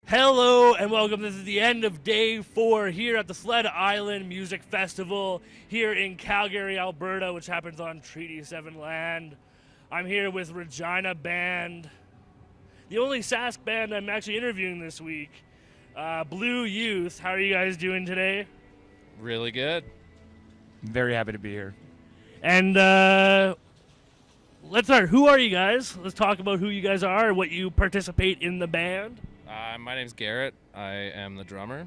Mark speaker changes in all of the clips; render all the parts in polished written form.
Speaker 1: Hello and welcome. This is the end of day 4 here at the Sled Island Music Festival here in Calgary, Alberta, which happens on Treaty 7 land. I'm here with Regina Band, the only Sask band I'm actually interviewing this week. Blue Youth, how are you guys doing today?
Speaker 2: Really good.
Speaker 3: Very happy to be here.
Speaker 1: And let's start. Who are you guys? Let's talk about who you guys are, what you participate in the band.
Speaker 2: My name's Garrett. I am the drummer.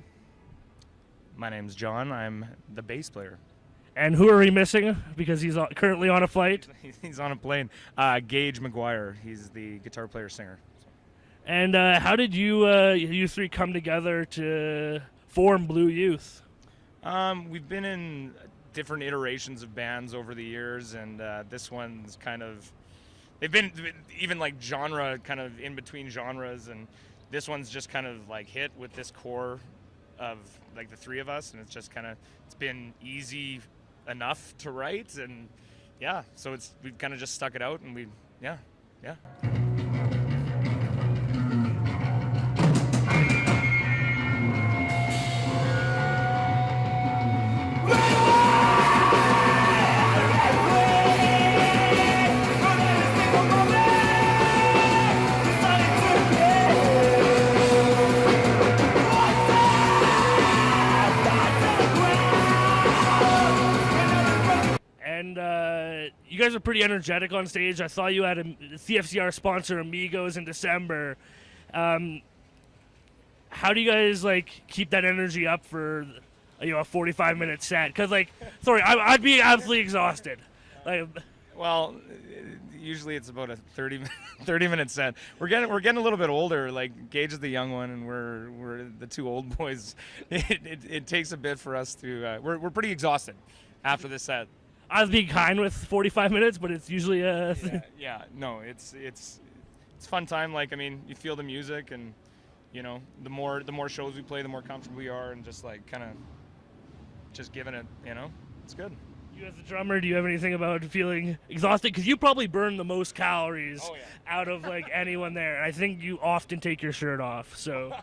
Speaker 3: My name's John. I'm the bass player.
Speaker 1: And who are we missing because he's currently on a flight?
Speaker 3: He's on a plane. Gage McGuire. He's the guitar player singer.
Speaker 1: And how did you three come together to form Blue Youth?
Speaker 3: We've been in different iterations of bands over the years, and this one's kind of, they've been even like genre, kind of in between genres, and this one's just kind of like hit with this core of like the three of us, and it's just kind of, it's been easy enough to write, and yeah, so we've kind of just stuck it out, and yeah.
Speaker 1: You guys are pretty energetic on stage. I saw you at a CFCR sponsor Amigos in December. How do you guys keep that energy up for a 45-minute set? Because sorry, I'd be absolutely exhausted.
Speaker 3: Well, usually it's about a 30-minute set. We're getting a little bit older. Like Gage is the young one, and we're the two old boys. It takes a bit for us to. We're pretty exhausted after this set.
Speaker 1: I was being kind with 45 minutes, but it's usually
Speaker 3: No, it's fun time. You feel the music, and the more shows we play, the more comfortable we are, and just kind of just giving it. It's good.
Speaker 1: You as a drummer, do you have anything about feeling exhausted? Because you probably burn the most calories out of anyone there. I think you often take your shirt off. So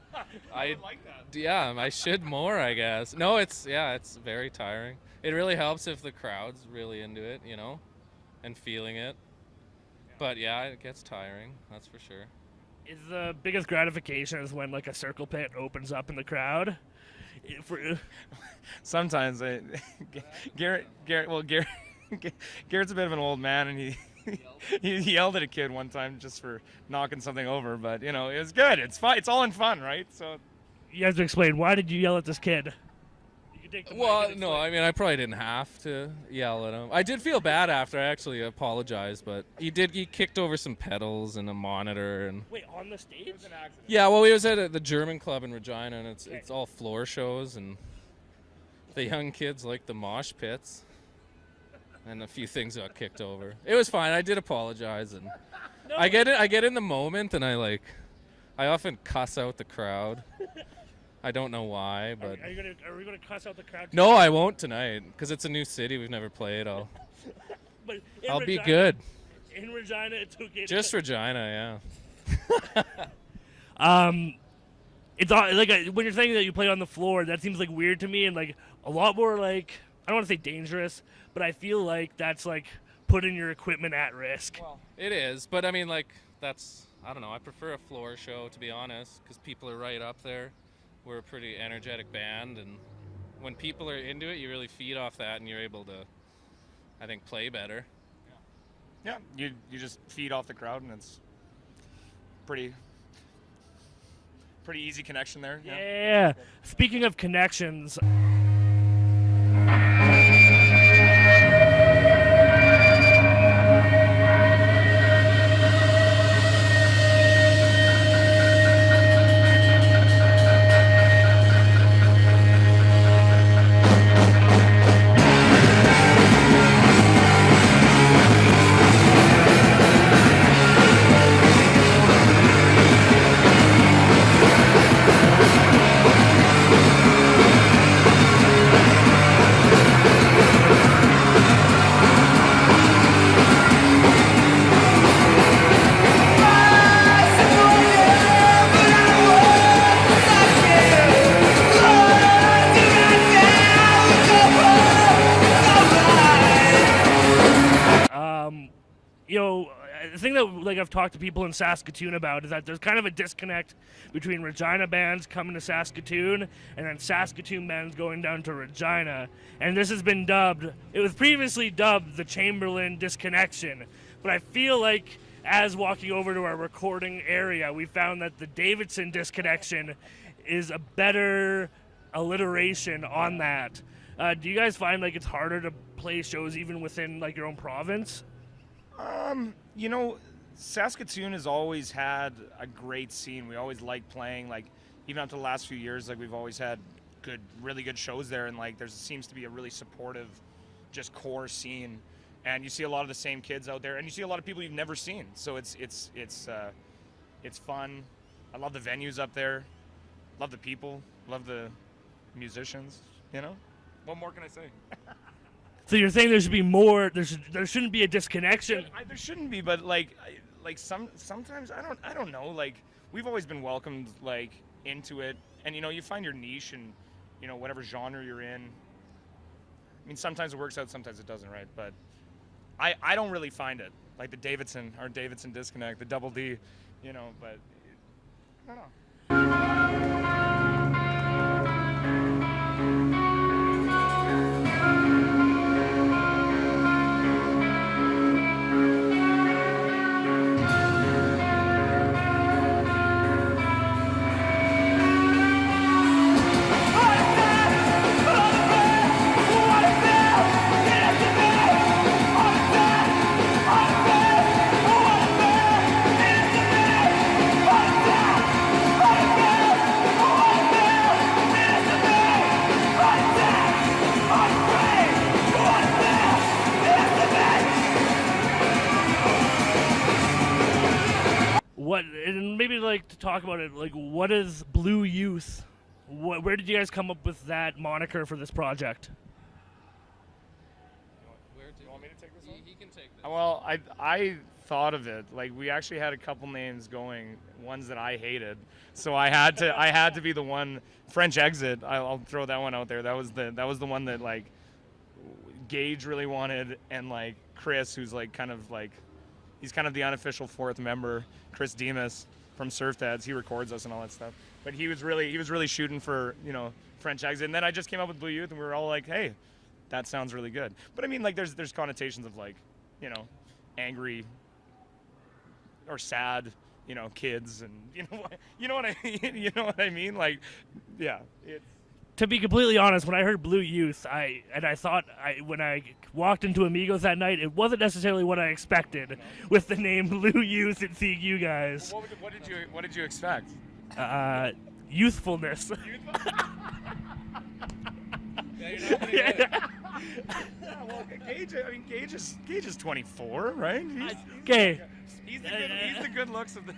Speaker 2: I like that. Yeah, I should more, I guess. No, it's very tiring. It really helps if the crowd's really into it, and feeling it. But yeah, it gets tiring, that's for sure.
Speaker 1: Is the biggest gratification is when a circle pit opens up in the crowd?
Speaker 3: Sometimes Garrett's a bit of an old man, and he yelled at a kid one time just for knocking something over. But it was good. It's fun. It's all in fun, right? So
Speaker 1: you have to explain, why did you yell at this kid?
Speaker 2: Well, no, I probably didn't have to yell at him. I did feel bad after. I actually apologized, but he kicked over some pedals and a monitor. And
Speaker 1: wait, on the stage? It was an accident.
Speaker 2: Yeah, well, he was at the German club in Regina, and it's all floor shows, and the young kids like the mosh pits, and a few things got kicked over. It was fine. I did apologize, and I get in the moment, and I often cuss out the crowd. I don't know why, but
Speaker 1: are we gonna cuss out the crowd?
Speaker 2: No, I won't tonight because it's a new city we've never played. I'll be good.
Speaker 1: In Regina, it's okay.
Speaker 2: Just Regina,
Speaker 1: yeah. It's when you're saying that you play on the floor, that seems weird to me, and a lot more I don't want to say dangerous, but I feel that's putting your equipment at risk.
Speaker 2: Well, it is, but that's, I don't know. I prefer a floor show, to be honest, because people are right up there. We're a pretty energetic band, and when people are into it, you really feed off that, and you're able to, I think, play better.
Speaker 3: Yeah, you just feed off the crowd, and it's pretty easy connection there.
Speaker 1: Yeah. Speaking of connections. that like I've talked to people in Saskatoon about is that there's kind of a disconnect between Regina bands coming to Saskatoon and then Saskatoon bands going down to Regina. And this has been dubbed, it was previously dubbed the Chamberlain disconnection. But I feel like as walking over to our recording area, we found that the Davidson disconnection is a better alliteration on that. Do you guys find like it's harder to play shows even within like your own province?
Speaker 3: You know, Saskatoon has always had a great scene. We always like playing, like even up to the last few years, like we've always had really good shows there, and like there seems to be a really supportive, just core scene. And you see a lot of the same kids out there, and you see a lot of people you've never seen. So it's fun. I love the venues up there. Love the people. Love the musicians. You know, what more can I say?
Speaker 1: So you're saying there should be more? There shouldn't be a disconnection.
Speaker 3: There shouldn't be, but sometimes I don't know. Like we've always been welcomed like into it, and you know you find your niche and you know whatever genre you're in. I mean sometimes it works out, sometimes it doesn't, right? But I don't really find it like the Davidson disconnect, the double D, you know. But I don't know.
Speaker 1: And maybe like to talk about it, like what is Blue Youth? Where did you guys come up with that moniker for this project?
Speaker 2: Do you want me to take this one? He can take this.
Speaker 3: Well, I thought of it. Like we actually had a couple names going, ones that I hated. So I had to be the one. French Exit. I'll throw that one out there. That was the one that like Gage really wanted, and like Chris, who's like kind of like he's kind of the unofficial fourth member. Chris Demas from Surf Dads, he records us and all that stuff. But he was really shooting for, you know, French Exit. And then I just came up with Blue Youth, and we were all like, hey, that sounds really good. But I mean, like, there's connotations of like, you know, angry or sad, you know, kids, and you know what I mean. Like, yeah.
Speaker 1: To be completely honest, when I heard Blue Youth, I thought when I walked into Amigos that night, it wasn't necessarily what I expected with the name Blue Youth and seeing you guys.
Speaker 3: What did you expect?
Speaker 1: Youthfulness.
Speaker 3: Yeah, well, Gage is 24, right?
Speaker 1: Okay.
Speaker 3: He's the good looks of the.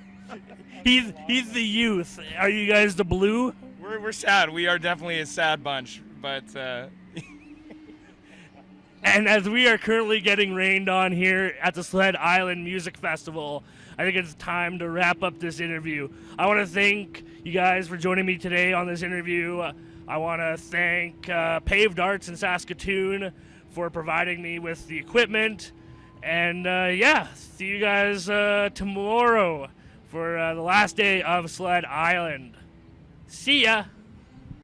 Speaker 1: He's the youth. Are you guys the blue?
Speaker 3: We're sad. We are definitely a sad bunch, but.
Speaker 1: And as we are currently getting rained on here at the Sled Island Music Festival, I think it's time to wrap up this interview. I want to thank you guys for joining me today on this interview. I want to thank Paved Arts in Saskatoon for providing me with the equipment. And yeah, see you guys tomorrow for the last day of Sled Island. See ya!